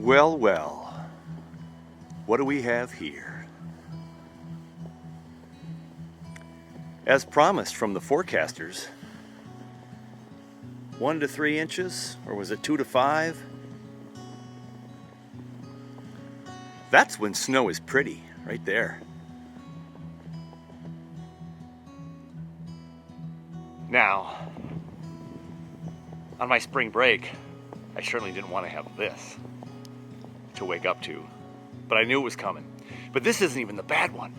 Well, well, what do we have here? As promised from the forecasters, 1 to 3 inches, or was it 2 to 5? That's when snow is pretty, right there. Now, on my spring break, I certainly didn't want to have this to wake up to, but I knew it was coming. But this isn't even the bad one.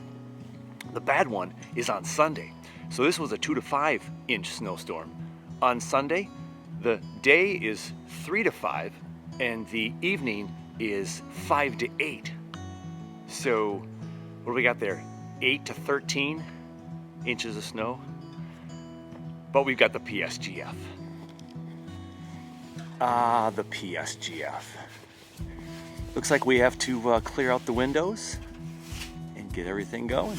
The bad one is on Sunday. So this was a 2 to 5 inch snowstorm. On Sunday, the day is 3 to 5 and the evening is 5 to 8. So what do we got there? 8 to 13 inches of snow. But we've got the PSGF. Ah, the PSGF. Looks like we have to clear out the windows and get everything going.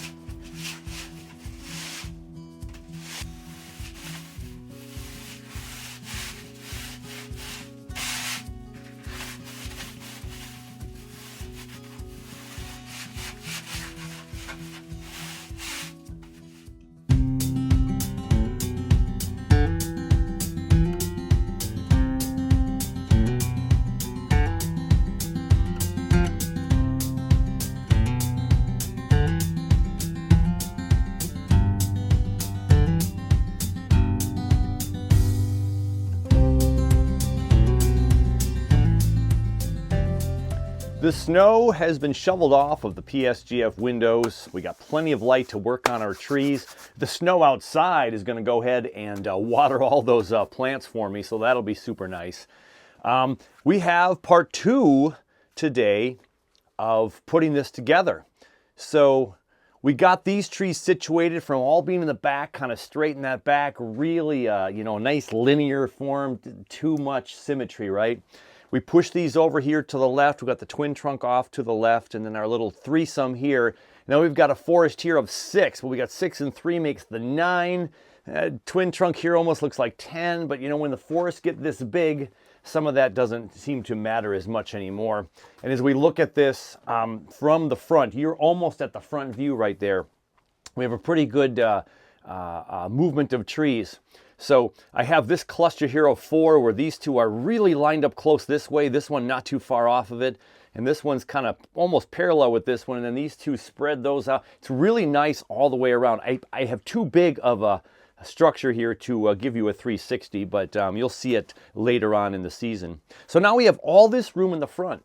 The snow has been shoveled off of the PSGF windows. We got plenty of light to work on our trees. The snow outside is going to go ahead and water all those plants for me, so that'll be super nice. We have part 2 today of putting this together. So we got these trees situated from all being in the back, kind of straighten that back, really, nice linear form, too much symmetry, right? We push these over here to the left. We've got the twin trunk off to the left, and then our little threesome here. Now we've got a forest here of 6. Well, we got 6 and 3 makes the 9. Twin trunk here almost looks like 10, but when the forests get this big, some of that doesn't seem to matter as much anymore. And as we look at this from the front, you're almost at the front view right there. We have a pretty good movement of trees. So I have this cluster here of 4 where these two are really lined up close this way, this one not too far off of it, and this one's kind of almost parallel with this one, and then these two spread those out. It's really nice all the way around. I have too big of a structure here to give you a 360, but you'll see it later on in the season. So now we have all this room in the front.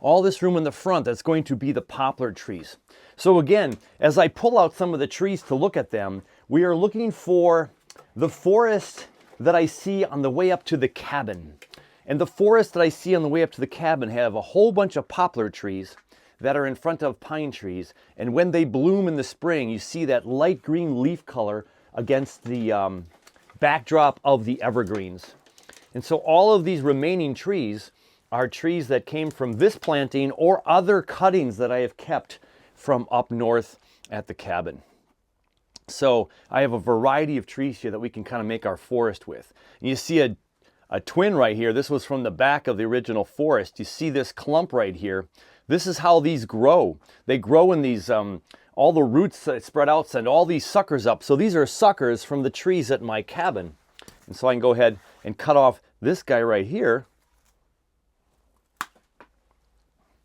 All this room in the front that's going to be the poplar trees. So again, as I pull out some of the trees to look at them, we are looking for the forest that I see on the way up to the cabin. And the forest that I see on the way up to the cabin have a whole bunch of poplar trees that are in front of pine trees. And when they bloom in the spring, you see that light green leaf color against the backdrop of the evergreens. And so all of these remaining trees are trees that came from this planting or other cuttings that I have kept from up north at the cabin. So I have a variety of trees here that we can kind of make our forest with. And you see a twin right here. This was from the back of the original forest. You see this clump right here. This is how these grow. They grow in these, all the roots that spread out send all these suckers up. So these are suckers from the trees at my cabin. And so I can go ahead and cut off this guy right here.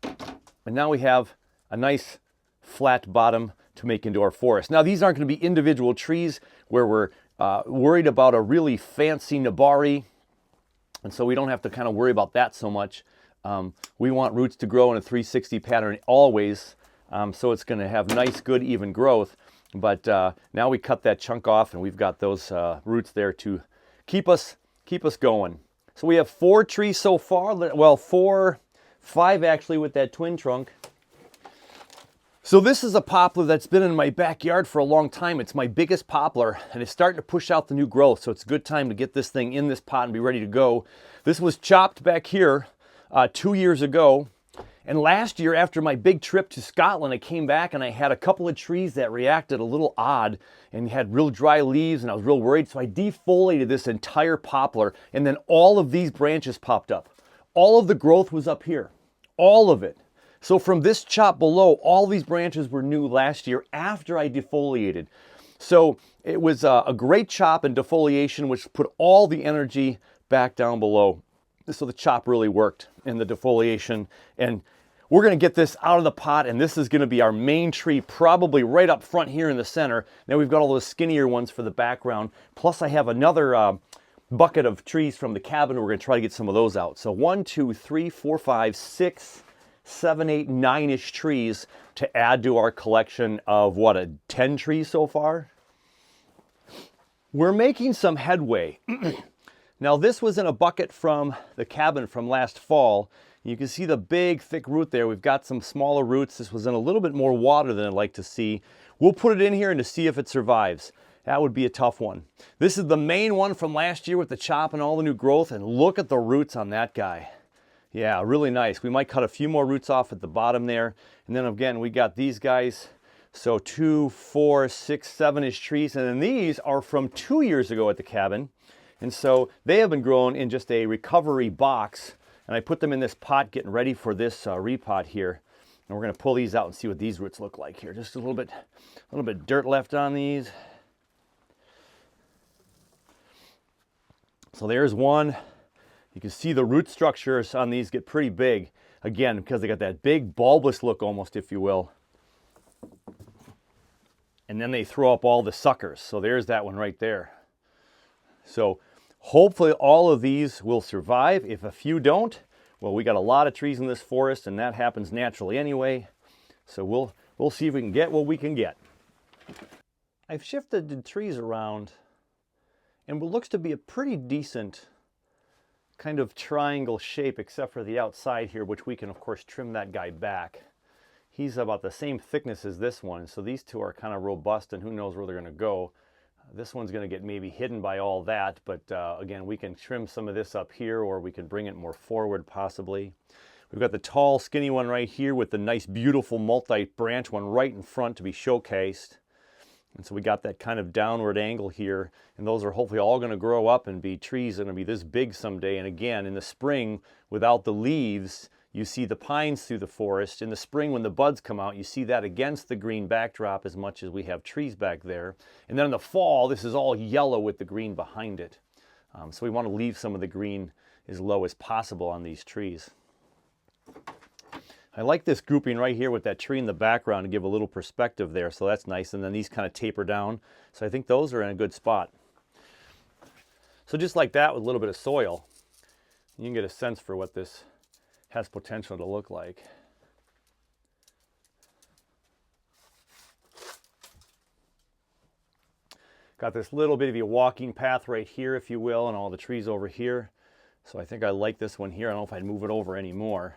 And now we have a nice flat bottom to make into our forest. Now these aren't going to be individual trees where we're worried about a really fancy nabari, and so we don't have to kind of worry about that so much. We want roots to grow in a 360 pattern always, so it's going to have nice, good, even growth. But now we cut that chunk off, and we've got those roots there to keep us going. So we have 4 trees so far. Well, 5 actually with that twin trunk. So this is a poplar that's been in my backyard for a long time. It's my biggest poplar, and it's starting to push out the new growth. So it's a good time to get this thing in this pot and be ready to go. This was chopped back here 2 years ago. And last year, after my big trip to Scotland, I came back and I had a couple of trees that reacted a little odd and had real dry leaves, and I was real worried. So I defoliated this entire poplar, and then all of these branches popped up. all of the growth was up here, all of it. So from this chop below, all these branches were new last year after I defoliated. So it was a great chop and defoliation, which put all the energy back down below. So the chop really worked in the defoliation. And we're going to get this out of the pot, and this is going to be our main tree, probably right up front here in the center. Now we've got all those skinnier ones for the background. Plus I have another bucket of trees from the cabin. We're going to try to get some of those out. So 1, 2, 3, 4, 5, 6, 7, 8, 9-ish trees to add to our collection of, what, 10 trees so far? We're making some headway. Now this was in a bucket from the cabin from last fall. You can see the big thick root there. We've got some smaller roots. This was in a little bit more water than I'd like to see. We'll put it in here and to see if it survives. That would be a tough one. This is the main one from last year with the chop and all the new growth, and look at the roots on that guy. Yeah, really nice. We might cut a few more roots off at the bottom there. And then again, we got these guys. So 2, 4, 6, 7-ish trees. And then these are from 2 years ago at the cabin. And so they have been grown in just a recovery box. And I put them in this pot getting ready for this repot here. And we're going to pull these out and see what these roots look like here. Just a little bit dirt left on these. So there's one. You can see the root structures on these get pretty big. Again, because they got that big bulbous look almost, if you will. And then they throw up all the suckers. So there's that one right there. So hopefully all of these will survive. If a few don't, well, we got a lot of trees in this forest, and that happens naturally anyway. So we'll see if we can get what we can get. I've shifted the trees around, and what looks to be a pretty decent kind of triangle shape, except for the outside here, which we can of course trim that guy back. He's about the same thickness as this one, so these two are kind of robust, and who knows where they're going to go. This one's going to get maybe hidden by all that, but again, we can trim some of this up here, or we can bring it more forward possibly. We've got the tall, skinny one right here with the nice, beautiful multi-branch one right in front to be showcased. And so we got that kind of downward angle here, and those are hopefully all going to grow up and be trees that are going to be this big someday. And again, in the spring, without the leaves, you see the pines through the forest. In the spring, when the buds come out, you see that against the green backdrop as much as we have trees back there. And then in the fall, this is all yellow with the green behind it. So we want to leave some of the green as low as possible on these trees. I like this grouping right here with that tree in the background to give a little perspective there, so that's nice. And then these kind of taper down. So I think those are in a good spot. So just like that with a little bit of soil, you can get a sense for what this has potential to look like. Got this little bit of a walking path right here, if you will, and all the trees over here. So I think I like this one here. I don't know if I'd move it over anymore.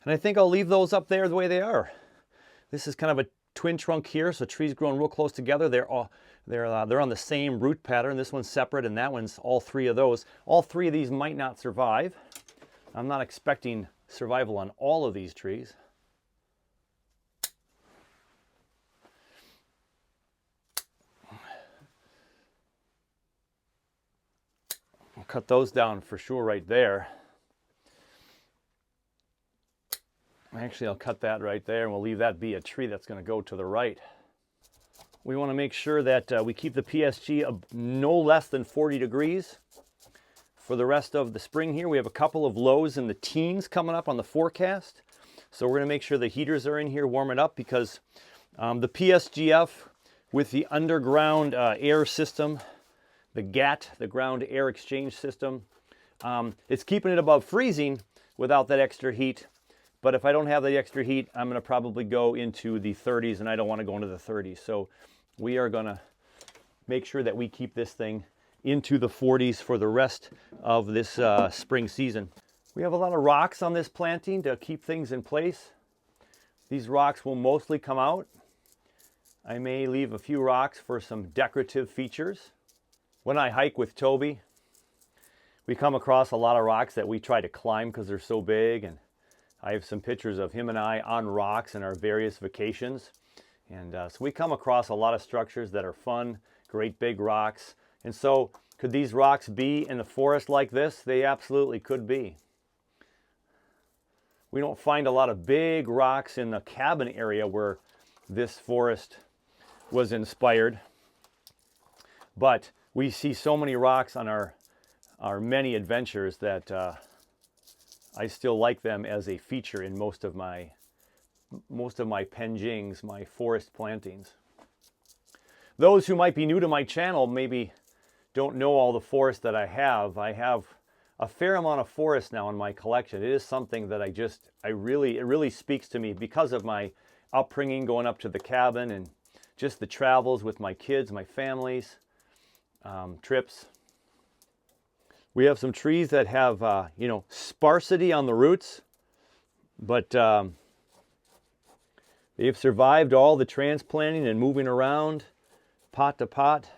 And I think I'll leave those up there the way they are. This is kind of a twin trunk here, so trees growing real close together. They're on the same root pattern. This one's separate, and that one's all three of those. All three of these might not survive. I'm not expecting survival on all of these trees. I'll cut those down for sure right there. Actually, I'll cut that right there, and we'll leave that be a tree that's going to go to the right. We want to make sure that we keep the PSG no less than 40 degrees for the rest of the spring here. We have a couple of lows in the teens coming up on the forecast. So we're going to make sure the heaters are in here warming up, because the PSGF with the underground air system, the GAT, the ground air exchange system, it's keeping it above freezing without that extra heat. But if I don't have the extra heat, I'm going to probably go into the 30s, and I don't want to go into the 30s. So we are going to make sure that we keep this thing into the 40s for the rest of this spring season. We have a lot of rocks on this planting to keep things in place. These rocks will mostly come out. I may leave a few rocks for some decorative features. When I hike with Toby, we come across a lot of rocks that we try to climb because they're so big, and I have some pictures of him and I on rocks in our various vacations. And so we come across a lot of structures that are fun, great big rocks. And so could these rocks be in the forest like this? They absolutely could be. We don't find a lot of big rocks in the cabin area where this forest was inspired. But we see so many rocks on our many adventures that I still like them as a feature in most of my penjings, my forest plantings. Those who might be new to my channel maybe don't know all the forest that I have. I have a fair amount of forest now in my collection. It is something that it really speaks to me because of my upbringing, going up to the cabin and just the travels with my kids, my families, trips. We have some trees that have, sparsity on the roots, but they've survived all the transplanting and moving around pot to pot.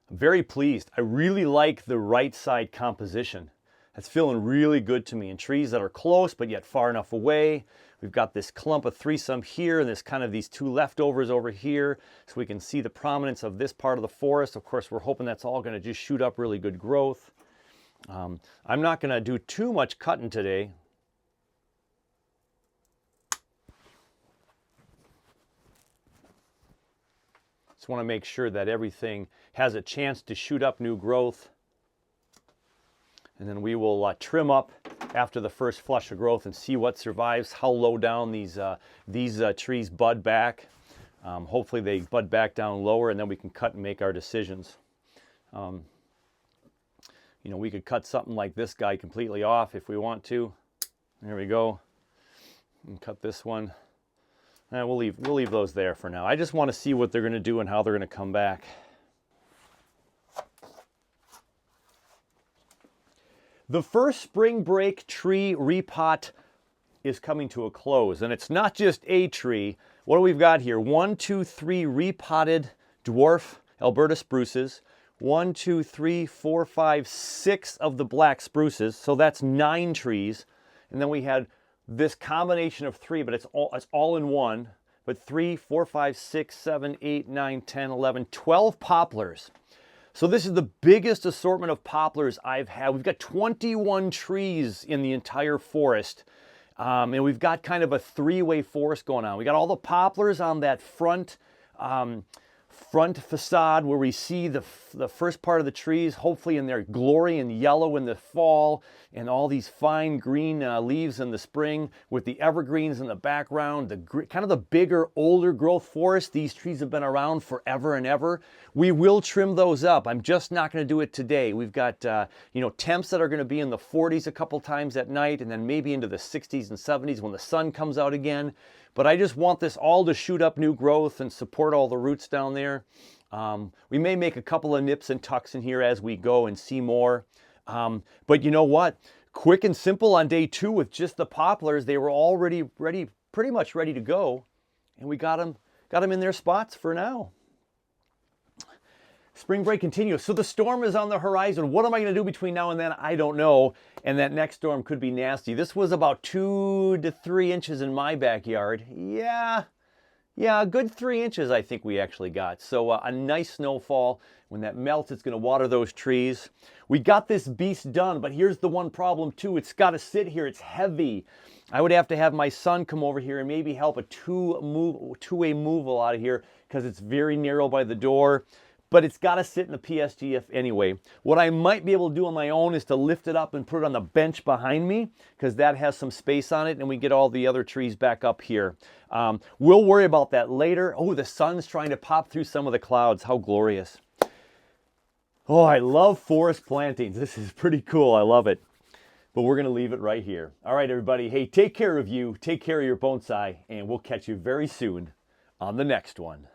I'm very pleased. I really like the right side composition. That's feeling really good to me. And trees that are close but yet far enough away. We've got this clump of threesome here and this kind of these two leftovers over here, so we can see the prominence of this part of the forest. Of course, we're hoping that's all going to just shoot up really good growth. I'm not going to do too much cutting today. Just want to make sure that everything has a chance to shoot up new growth. And then we will trim up after the first flush of growth and see what survives, how low down these trees bud back. Hopefully they bud back down lower, and then we can cut and make our decisions. We could cut something like this guy completely off if we want to. There we go. And cut this one. We'll leave those there for now. I just want to see what they're going to do and how they're going to come back. The first spring break tree repot is coming to a close, and it's not just a tree. What do we've got here? 1, 2, 3 repotted dwarf Alberta spruces. 1, 2, 3, 4, 5, 6 of the black spruces. So that's 9 trees. And then we had this combination of 3, but it's all in one. But 3, 4, 5, 6, 7, 8, 9, 10, 11, 12 poplars. So this is the biggest assortment of poplars I've had. We've got 21 trees in the entire forest. And we've got kind of a three-way forest going on. We got all the poplars on that front facade where we see the first part of the trees, hopefully in their glory and yellow in the fall, and all these fine green leaves in the spring with the evergreens in the background, kind of the bigger, older growth forest. These trees have been around forever and ever. We will trim those up. I'm just not going to do it today. We've got temps that are going to be in the 40s a couple times at night, and then maybe into the 60s and 70s when the sun comes out again. But I just want this all to shoot up new growth and support all the roots down there. We may make a couple of nips and tucks in here as we go and see more. But you know what? Quick and simple on day 2 with just the poplars. They were already pretty much ready to go. And we got them in their spots for now. Spring break continues. So the storm is on the horizon. What am I going to do between now and then? I don't know. And that next storm could be nasty. This was about 2 to 3 inches in my backyard. Yeah, a good 3 inches I think we actually got. So a nice snowfall. When that melts, it's going to water those trees. We got this beast done, but here's the one problem too. It's got to sit here. It's heavy. I would have to have my son come over here and maybe help a two-way moval out of here because it's very narrow by the door. But it's got to sit in the PSGF anyway. What I might be able to do on my own is to lift it up and put it on the bench behind me because that has some space on it and we get all the other trees back up here. We'll worry about that later. Oh, the sun's trying to pop through some of the clouds. How glorious. Oh, I love forest plantings. This is pretty cool. I love it. But we're going to leave it right here. All right, everybody. Hey, take care of you. Take care of your bonsai. And we'll catch you very soon on the next one.